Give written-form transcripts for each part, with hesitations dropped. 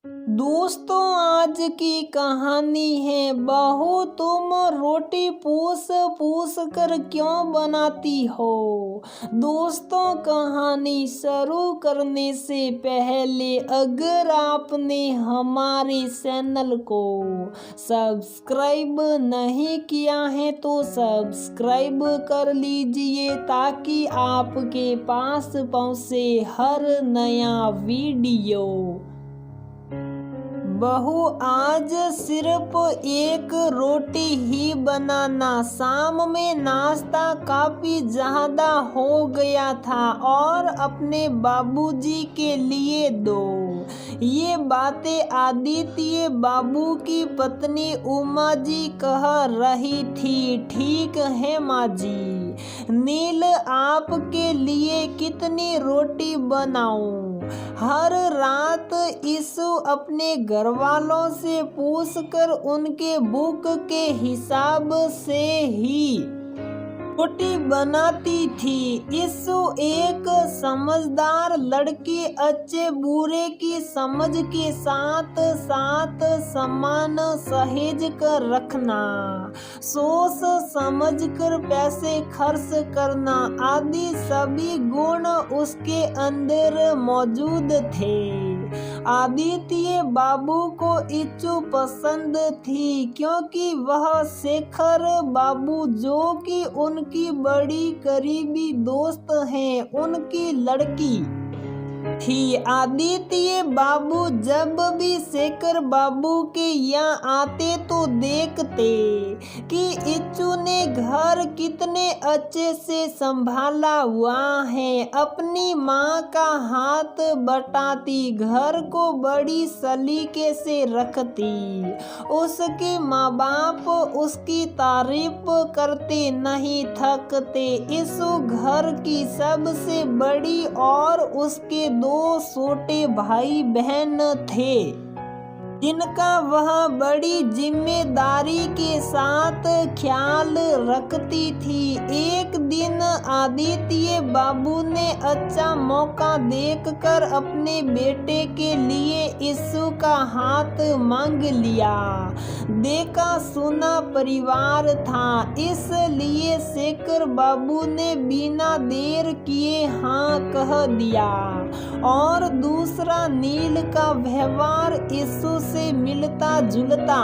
दोस्तों, आज की कहानी है बहू तुम रोटी पूछ पूछ कर क्यों बनाती हो। दोस्तों, कहानी शुरू करने से पहले अगर आपने हमारे चैनल को सब्सक्राइब नहीं किया है तो सब्सक्राइब कर लीजिए ताकि आपके पास पहुंचे हर नया वीडियो। बहू, आज सिर्फ एक रोटी ही बनाना। शाम में नाश्ता काफी ज्यादा हो गया था और अपने बाबूजी के लिए दो। ये बातें आदित्य बाबू की पत्नी उमा जी कह रही थी। ठीक है माँ जी, नील आपके लिए कितनी रोटी बनाऊं? हर रात ईशु अपने घर वालों से पूछकर उनके भूख के हिसाब से ही रोटी बनाती थी। ईशु एक समझदार लड़की, अच्छे बुरे की समझ के साथ साथ समान सहेज कर रखना, सोच समझ कर पैसे खर्च करना आदि सभी गुण उसके अंदर मौजूद थे। आदित्य बाबू को ईशु पसंद थी क्योंकि वह शेखर बाबू, जो कि उनकी बड़ी करीबी दोस्त हैं, उनकी लड़की थी। आदित्य बाबू जब भी शेखर बाबू के यहाँ आते तो देखते कि ईशु ने घर कितने अच्छे से संभाला हुआ है। अपनी माँ का हाथ बटाती, घर को बड़ी सलीके से रखती। उसके माँ बाप उसकी तारीफ करते नहीं थकते। ईशु घर की सबसे बड़ी और उसके दो छोटे भाई बहन थे जिनका वह बड़ी जिम्मेदारी के साथ ख्याल रखती थी। एक दिन आदित्य बाबू ने अच्छा मौका देखकर अपने बेटे के लिए ईशु का हाथ मांग लिया। देखा सुना परिवार था, इसलिए शेखर बाबू ने बिना देर किए हाँ कह दिया। और दूसरा, नील का व्यवहार ईशु से मिलता जुलता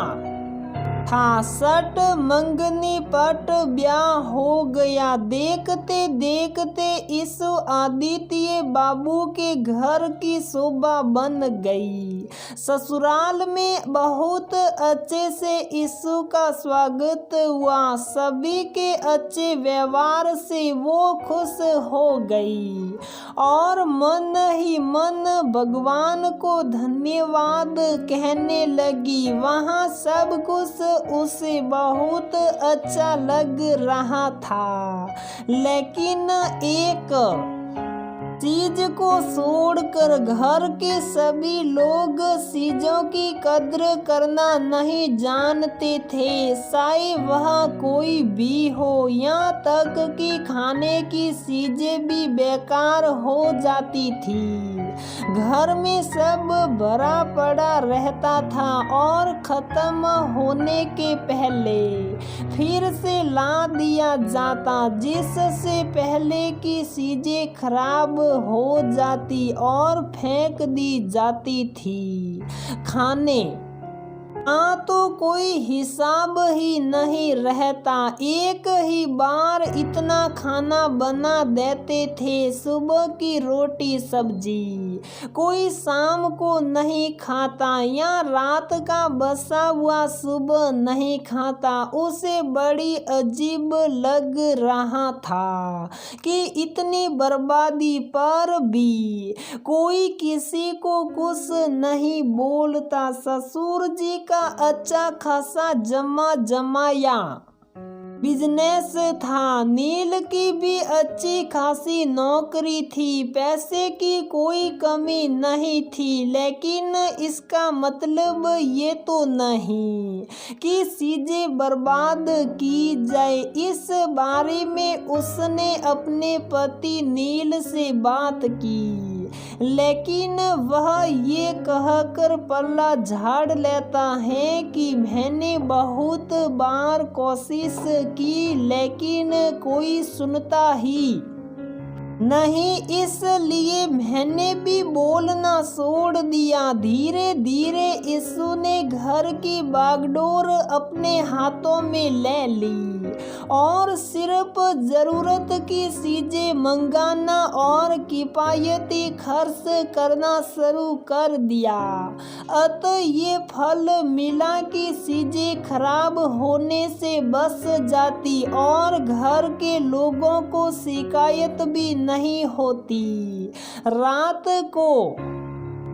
था। सट मंगनी पट ब्याह हो गया। देखते देखते ईशु आदित्य बाबू के घर की शोभा बन गई। ससुराल में बहुत अच्छे से ईशु का स्वागत हुआ। सभी के अच्छे व्यवहार से वो खुश हो गई और मन ही मन भगवान को धन्यवाद कहने लगी। वहाँ सब कुछ उसे बहुत अच्छा लग रहा था, लेकिन एक चीज को छोड़कर घर के सभी लोग चीजों की कद्र करना नहीं जानते थे। चाहे वह कोई भी हो, यहाँ तक कि खाने की चीजें भी बेकार हो जाती थी। घर में सब भरा पड़ा रहता था और खत्म होने के पहले फिर से ला दिया जाता, जिससे पहले की चीजें खराब हो जाती और फेंक दी जाती थी। खाने तो कोई हिसाब ही नहीं रहता। एक ही बार इतना खाना बना देते थे। सुबह की रोटी सब्जी कोई शाम को नहीं खाता या रात का बसा हुआ सुबह नहीं खाता। उसे बड़ी अजीब लग रहा था कि इतनी बर्बादी पर भी कोई किसी को कुछ नहीं बोलता। ससुर जी का अच्छा खासा जमाया बिजनेस था। नील की भी अच्छी खासी नौकरी थी। पैसे की कोई कमी नहीं थी, लेकिन इसका मतलब ये तो नहीं कि चीजें बर्बाद की जाए। इस बारे में उसने अपने पति नील से बात की, लेकिन वह ये कहकर पल्ला झाड़ लेता है कि मैंने बहुत बार कोशिश की लेकिन कोई सुनता ही नहीं, इसलिए मैंने भी बोलना छोड़ दिया। धीरे धीरे यीशु ने घर की बागडोर अपने हाथों में ले ली और सिर्फ जरूरत की चीजें मंगाना और किफायती खर्च करना शुरू कर दिया। अतः ये फल मिला कि चीजें खराब होने से बच जाती और घर के लोगों को शिकायत भी नहीं होती। रात को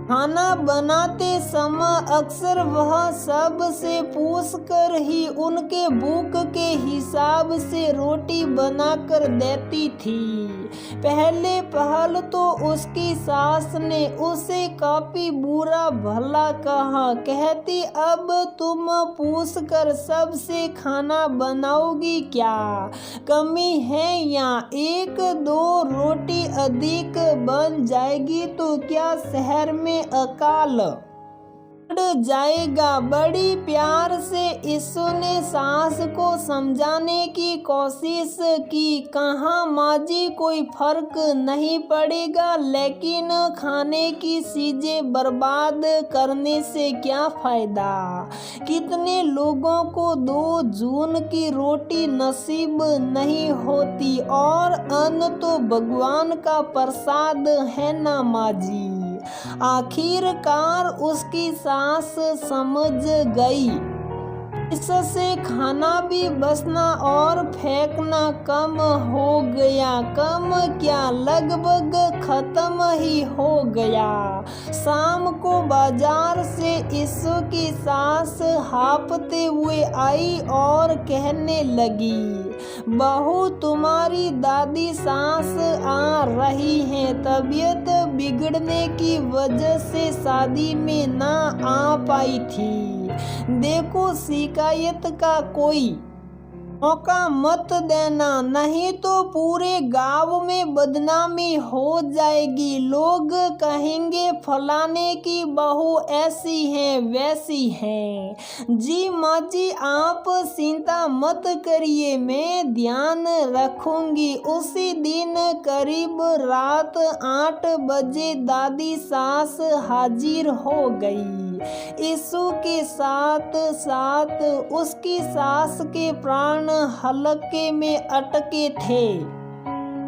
खाना बनाते समय अक्सर वह सबसे पूछकर ही उनके भूख के हिसाब से रोटी बनाकर देती थी। पहले पहल तो उसकी सास ने उसे काफी बुरा भला कहा, कहती अब तुम पूछकर सबसे खाना बनाओगी क्या? कमी है या एक दो रोटी अधिक बन जाएगी तो क्या शहर में अकाल पड़ जाएगा? बड़ी प्यार से यीशु ने सास को समझाने की कोशिश की, कहा माजी कोई फर्क नहीं पड़ेगा, लेकिन खाने की चीजें बर्बाद करने से क्या फायदा? कितने लोगों को 2 जून की रोटी नसीब नहीं होती और अन्न तो भगवान का प्रसाद है ना माजी। आखिरकार उसकी सास समझ गई, इससे खाना भी बचना और फेंकना कम हो गया। कम क्या, लगभग खत्म ही हो गया। शाम को बाजार से यीशु की सास हाँफते हुए आई और कहने लगी, बहू तुम्हारी दादी सास आ रही है, तबीयत बिगड़ने की वजह से शादी में ना आ पाई थी। देखो शिकायत का कोई मौका मत देना, नहीं तो पूरे गांव में बदनामी हो जाएगी। लोग कहेंगे फलाने की बहू ऐसी है वैसी है। जी माँ जी आप चिंता मत करिए, मैं ध्यान रखूंगी। उसी दिन करीब रात 8 बजे दादी सास हाजिर हो गई। यीशु के साथ साथ उसकी सास के प्राण हलके में अटके थे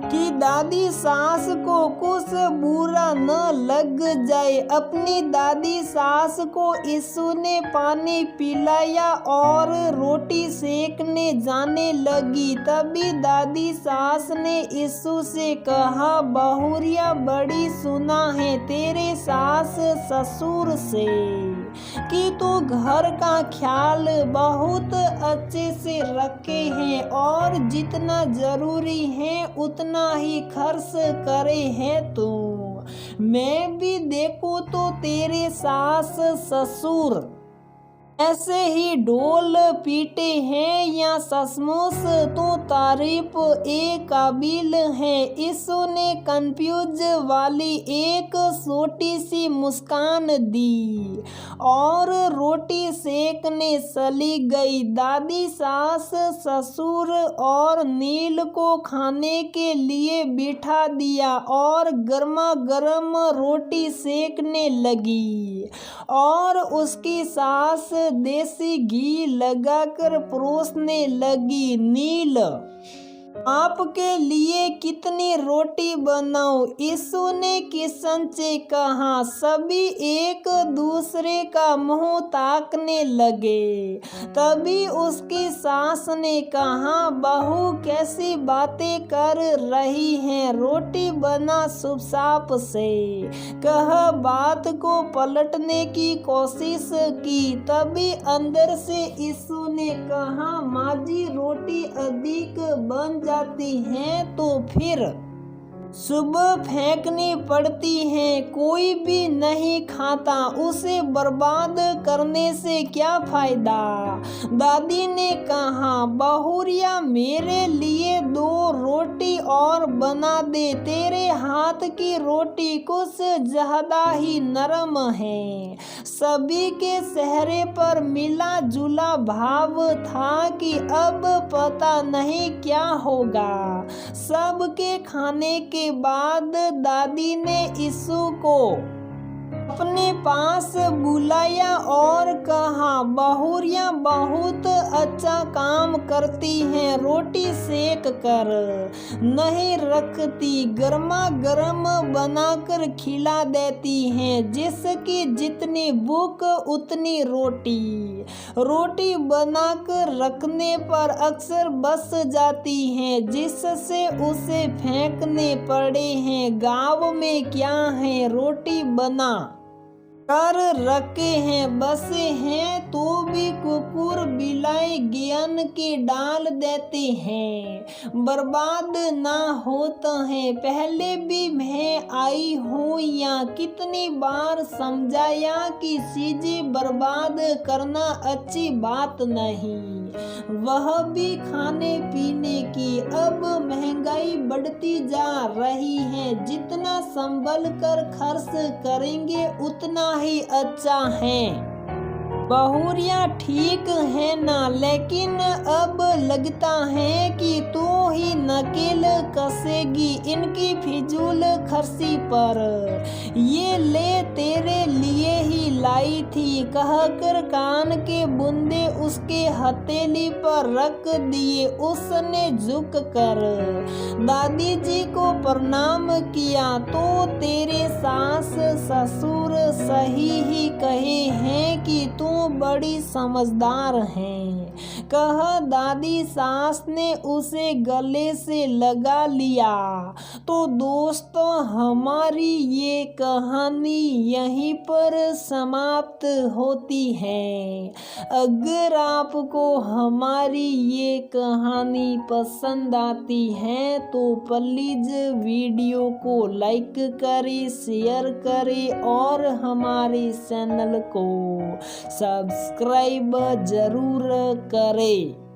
कि दादी सास को कुछ बुरा न लग जाए। अपनी दादी सास को यीशु ने पानी पिलाया और रोटी सेकने जाने लगी। तभी दादी सास ने यीशु से कहा, बहुरिया बड़ी सुना है तेरे सास ससुर से कि तू घर का ख्याल बहुत अच्छे से रखे हैं और जितना जरूरी है उतना ही खर्च करे हैं तू। मैं भी देखूं तो तेरे सास ससुर ऐसे ही ढोल पीटे हैं या सचमुच तो तारीफ ए काबिल है। यीशु ने कंफ्यूज वाली एक छोटी सी मुस्कान दी और रोटी सेकने चली गई। दादी सास ससुर और नील को खाने के लिए बिठा दिया और गर्मा गर्म रोटी सेकने लगी और उसकी सास देसी घी लगाकर परोसने लगी। नील आपके लिए कितनी रोटी बनाऊं? यीशु ने किशन से कहा। सभी एक दूसरे का मुंह ताकने लगे। तभी उसकी सास ने कहा, बहू कैसी बातें कर रही हैं, रोटी बना चुपचाप से। कह बात को पलटने की कोशिश की। तभी अंदर से यीशु ने कहा, माँ जी रोटी अधिक बन जाती हैं तो फिर सुबह फेंकनी पड़ती है, कोई भी नहीं खाता, उसे बर्बाद करने से क्या फायदा। दादी ने कहा, बहुरिया मेरे लिए 2 रोटी और बना दे, तेरे हाथ की रोटी कुछ ज्यादा ही नरम है। सभी के चेहरे पर मिला जुला भाव था कि अब पता नहीं क्या होगा। सबके खाने के बाद दादी ने यीशु को अपने पास बुलाया और कहा, बहुरिया बहुत अच्छा काम करती हैं, रोटी सेक कर नहीं रखती, गर्मा गर्म बनाकर खिला देती हैं, जिसकी जितनी भूख उतनी रोटी। रोटी बनाकर रखने पर अक्सर बच जाती हैं, जिससे उसे फेंकने पड़े हैं। गाँव में क्या है, रोटी बना कर रखे हैं, बसे हैं तो भी कुकुर बिलाई ज्ञान के डाल देते हैं, बर्बाद ना होता है। पहले भी मैं आई हूँ या कितनी बार समझाया कि चीजें बर्बाद करना अच्छी बात नहीं, वह भी खाने पीने की। अब महंगाई बढ़ती जा रही है, जितना संभल कर खर्च करेंगे उतना ही अच्छा है। बहुरिया ठीक है ना, लेकिन अब लगता है कि तू ही नकेल कसेगी इनकी फिजूल खर्ची पर। ये ले तेरे लिए ही लाई थी, कहकर कान के बूंदे उसके हथेली पर रख दिए। उसने झुक कर दादी जी को प्रणाम किया। तो तेरे सास ससुर सही ही कहे हैं कि तू बड़ी समझदार है, कह दादी सास ने उसे गले से लगा लिया। तो दोस्तों, हमारी ये कहानी यहीं पर समाप्त होती है। अगर आपको हमारी ये कहानी पसंद आती है तो प्लीज वीडियो को लाइक करें, शेयर करें और हमारे चैनल को सब्सक्राइब जरूर करें।